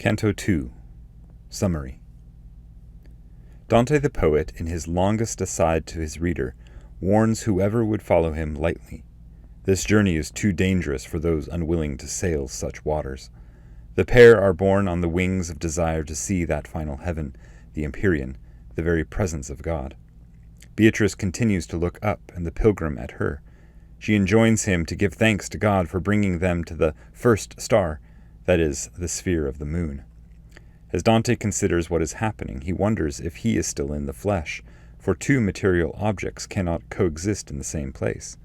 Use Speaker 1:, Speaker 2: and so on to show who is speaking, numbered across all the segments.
Speaker 1: Canto 2. Summary. Dante the poet, in his longest aside to his reader, warns whoever would follow him lightly. This journey is too dangerous for those unwilling to sail such waters. The pair are borne on the wings of desire to see that final heaven, the Empyrean, the very presence of God. Beatrice continues to look up, and the pilgrim at her. She enjoins him to give thanks to God for bringing them to the first star, that is, the sphere of the moon. As Dante considers what is happening, he wonders if he is still in the flesh, for two material objects cannot coexist in the same place.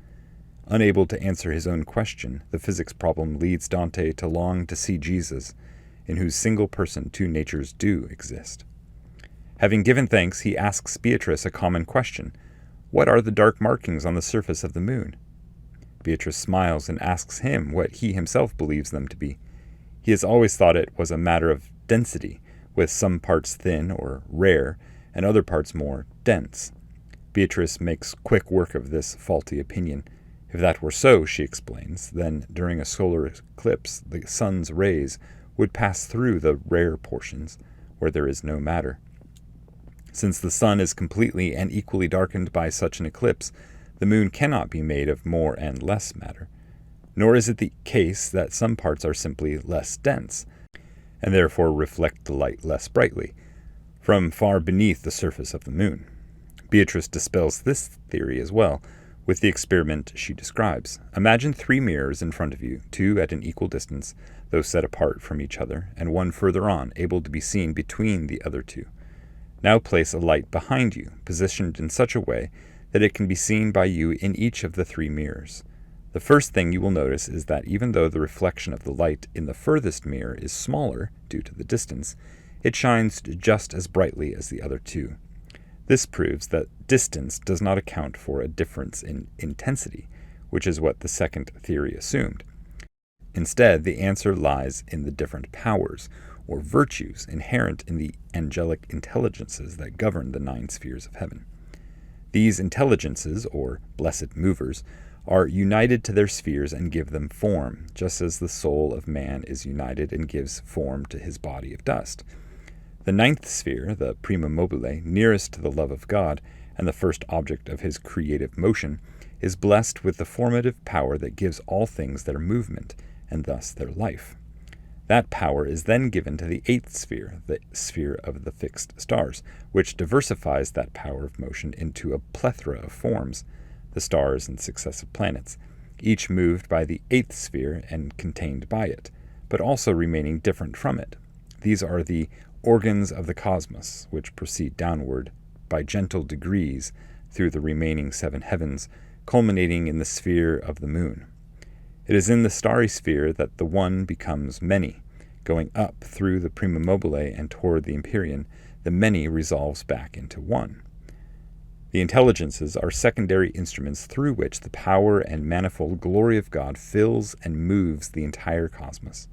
Speaker 1: Unable to answer his own question, the physics problem leads Dante to long to see Jesus, in whose single person two natures do exist. Having given thanks, he asks Beatrice a common question. What are the dark markings on the surface of the moon? Beatrice smiles and asks him what he himself believes them to be. He has always thought it was a matter of density, with some parts thin or rare, and other parts more dense. Beatrice makes quick work of this faulty opinion. If that were so, she explains, then during a solar eclipse the sun's rays would pass through the rare portions, where there is no matter. Since the sun is completely and equally darkened by such an eclipse, the moon cannot be made of more and less matter. Nor is it the case that some parts are simply less dense, and therefore reflect the light less brightly, from far beneath the surface of the moon. Beatrice dispels this theory as well, with the experiment she describes. Imagine 3 mirrors in front of you, 2 at an equal distance, though set apart from each other, and one further on, able to be seen between the other 2. Now place a light behind you, positioned in such a way that it can be seen by you in each of the 3 mirrors. The first thing you will notice is that even though the reflection of the light in the furthest mirror is smaller due to the distance, it shines just as brightly as the other 2. This proves that distance does not account for a difference in intensity, which is what the second theory assumed. Instead, the answer lies in the different powers, or virtues, inherent in the angelic intelligences that govern the 9 spheres of heaven. These intelligences, or blessed movers, are united to their spheres and give them form, just as the soul of man is united and gives form to his body of dust. The 9th sphere, the prima mobile, nearest to the love of God, and the first object of his creative motion, is blessed with the formative power that gives all things their movement, and thus their life. That power is then given to the 8th sphere, the sphere of the fixed stars, which diversifies that power of motion into a plethora of forms, the stars and successive planets, each moved by the 8th sphere and contained by it, but also remaining different from it. These are the organs of the cosmos, which proceed downward by gentle degrees through the remaining 7 heavens, culminating in the sphere of the moon. It is in the starry sphere that the one becomes many. Going up through the prima mobile and toward the Empyrean, the many resolves back into one. The intelligences are secondary instruments through which the power and manifold glory of God fills and moves the entire cosmos.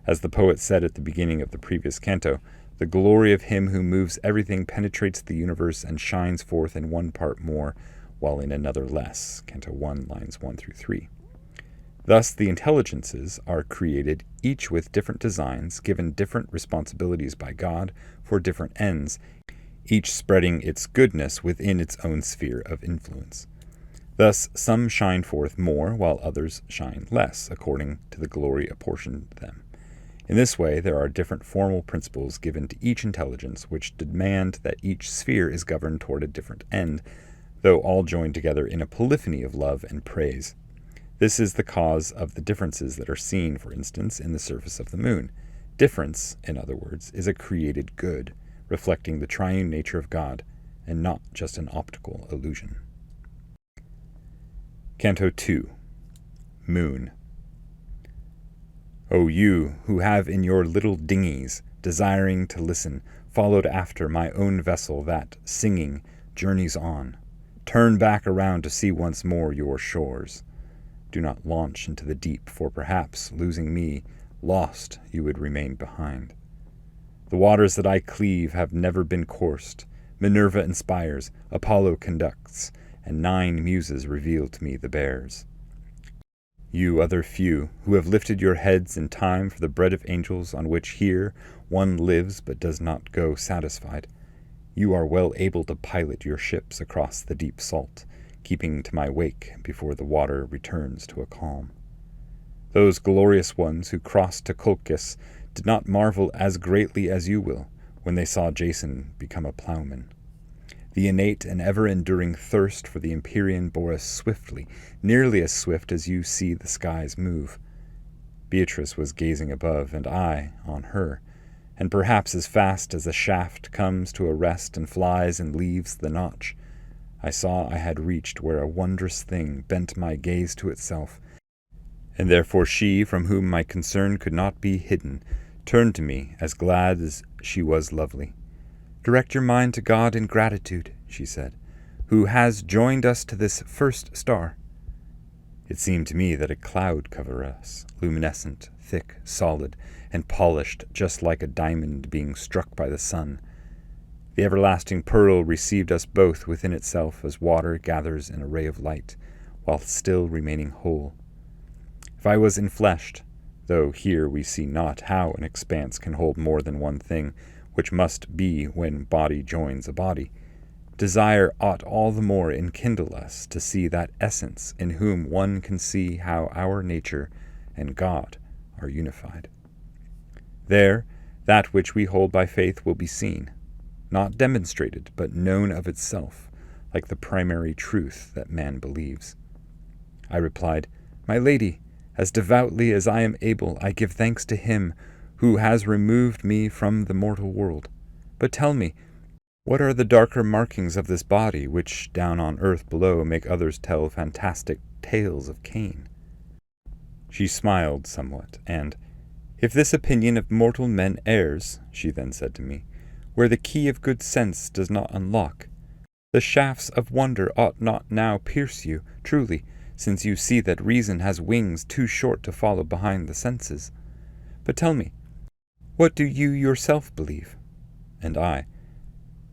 Speaker 1: As the poet said at the beginning of the previous canto, the glory of him who moves everything penetrates the universe and shines forth in one part more, while in another less. Canto 1, lines 1 through 3. Thus, the intelligences are created, each with different designs, given different responsibilities by God for different ends, each spreading its goodness within its own sphere of influence. Thus, some shine forth more, while others shine less, according to the glory apportioned them. In this way, there are different formal principles given to each intelligence, which demand that each sphere is governed toward a different end, though all joined together in a polyphony of love and praise. This is the cause of the differences that are seen, for instance, in the surface of the moon. Difference, in other words, is a created good, reflecting the triune nature of God, and not just an optical illusion. Canto 2. Moon. O you who have in your little dinghies, desiring to listen, followed after my own vessel that, singing, journeys on, turn back around to see once more your shores. Do not launch into the deep, for perhaps, losing me, lost, you would remain behind. The waters that I cleave have never been coursed. Minerva inspires, Apollo conducts, and 9 muses reveal to me the bears. You other few, who have lifted your heads in time for the bread of angels, on which here, one lives but does not go satisfied. You are well able to pilot your ships across the deep salt, keeping to my wake before the water returns to a calm. Those glorious ones who crossed to Colchis did not marvel as greatly as you will when they saw Jason become a plowman. The innate and ever-enduring thirst for the Empyrean bore us swiftly, nearly as swift as you see the skies move. Beatrice was gazing above, and I on her, and perhaps as fast as a shaft comes to a rest and flies and leaves the notch, I saw I had reached where a wondrous thing bent my gaze to itself, and therefore she, from whom my concern could not be hidden, turned to me as glad as she was lovely. "Direct your mind to God in gratitude," she said, "who has joined us to this first star." It seemed to me that a cloud covered us, luminescent, thick, solid, and polished just like a diamond being struck by the sun. The everlasting pearl received us both within itself as water gathers an array of light, while still remaining whole. If I was enfleshed, though here we see not how an expanse can hold more than one thing, which must be when body joins a body, desire ought all the more enkindle us to see that essence in whom one can see how our nature and God are unified. There, that which we hold by faith will be seen, not demonstrated, but known of itself, like the primary truth that man believes. I replied, "My lady, as devoutly as I am able, I give thanks to him who has removed me from the mortal world. But tell me, what are the darker markings of this body, which down on earth below make others tell fantastic tales of Cain?" She smiled somewhat, and, "If this opinion of mortal men errs," she then said to me, "where the key of good sense does not unlock, the shafts of wonder ought not now pierce you, truly, since you see that reason has wings too short to follow behind the senses. But tell me, what do you yourself believe?" And I,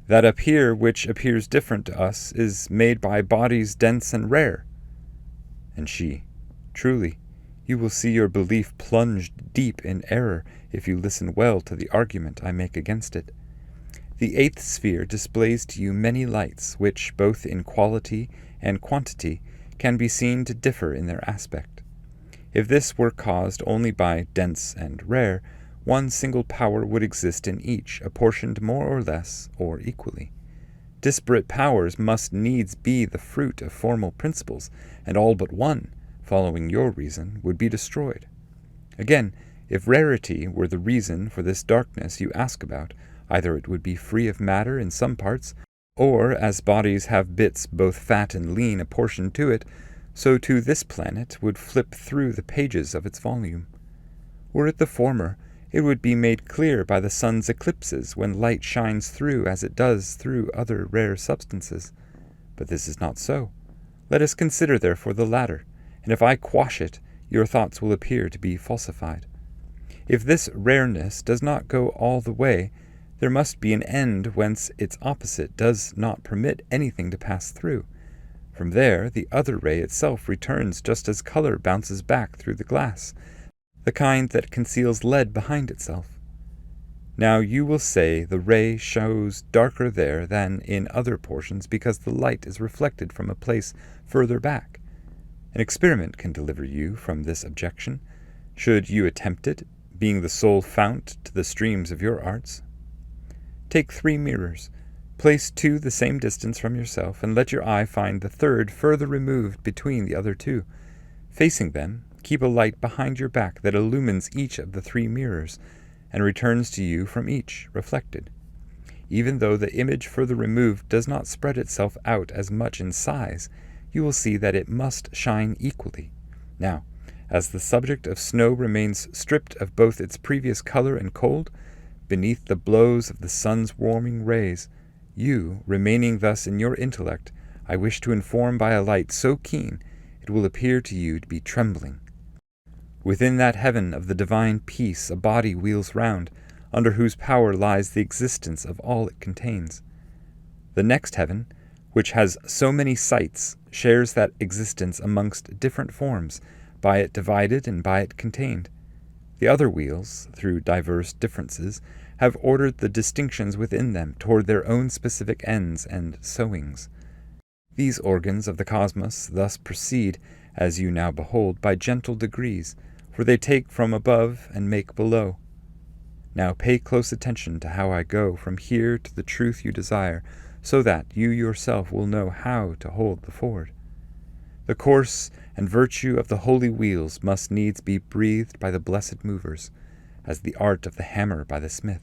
Speaker 1: "That up here which appears different to us is made by bodies dense and rare." And she, "Truly, you will see your belief plunged deep in error if you listen well to the argument I make against it. The eighth sphere displays to you many lights which, both in quality and quantity, can be seen to differ in their aspect. If this were caused only by dense and rare, one single power would exist in each, apportioned more or less, or equally. Disparate powers must needs be the fruit of formal principles, and all but one, following your reason, would be destroyed. Again, if rarity were the reason for this darkness you ask about, either it would be free of matter in some parts, or, as bodies have bits both fat and lean apportioned to it, so too this planet would flip through the pages of its volume. Were it the former, it would be made clear by the sun's eclipses when light shines through as it does through other rare substances. But this is not so. Let us consider therefore the latter, and if I quash it, your thoughts will appear to be falsified. If this rareness does not go all the way, there must be an end whence its opposite does not permit anything to pass through. From there, the other ray itself returns just as color bounces back through the glass, the kind that conceals lead behind itself. Now you will say the ray shows darker there than in other portions because the light is reflected from a place further back. An experiment can deliver you from this objection, should you attempt it, being the sole fount to the streams of your arts. Take 3 mirrors, place 2 the same distance from yourself, and let your eye find the third further removed between the other 2. Facing them, keep a light behind your back that illumines each of the 3 mirrors, and returns to you from each, reflected. Even though the image further removed does not spread itself out as much in size, you will see that it must shine equally. Now, as the subject of snow remains stripped of both its previous color and cold, beneath the blows of the sun's warming rays, you, remaining thus in your intellect, I wish to inform by a light so keen, it will appear to you to be trembling. Within that heaven of the divine peace a body wheels round, under whose power lies the existence of all it contains. The next heaven, which has so many sights, shares that existence amongst different forms, by it divided and by it contained. The other wheels, through diverse differences, have ordered the distinctions within them toward their own specific ends and sowings. These organs of the cosmos thus proceed, as you now behold, by gentle degrees, for they take from above and make below. Now pay close attention to how I go from here to the truth you desire, so that you yourself will know how to hold the ford. The course and virtue of the holy wheels must needs be breathed by the blessed movers, as the art of the hammer by the smith,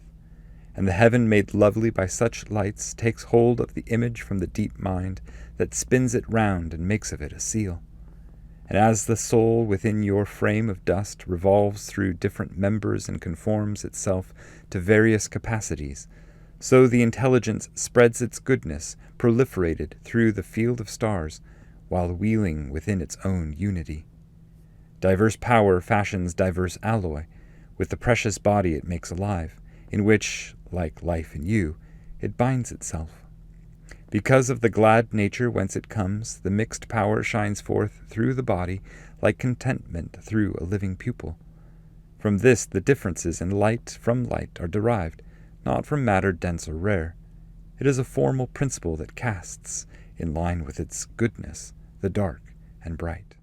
Speaker 1: and the heaven made lovely by such lights takes hold of the image from the deep mind that spins it round and makes of it a seal. And as the soul within your frame of dust revolves through different members and conforms itself to various capacities, so the intelligence spreads its goodness, proliferated through the field of stars, while wheeling within its own unity. Diverse power fashions diverse alloy, with the precious body it makes alive, in which, like life in you, it binds itself. Because of the glad nature whence it comes, the mixed power shines forth through the body like contentment through a living pupil. From this the differences in light from light are derived, not from matter dense or rare. It is a formal principle that casts, in line with its goodness, the dark and bright.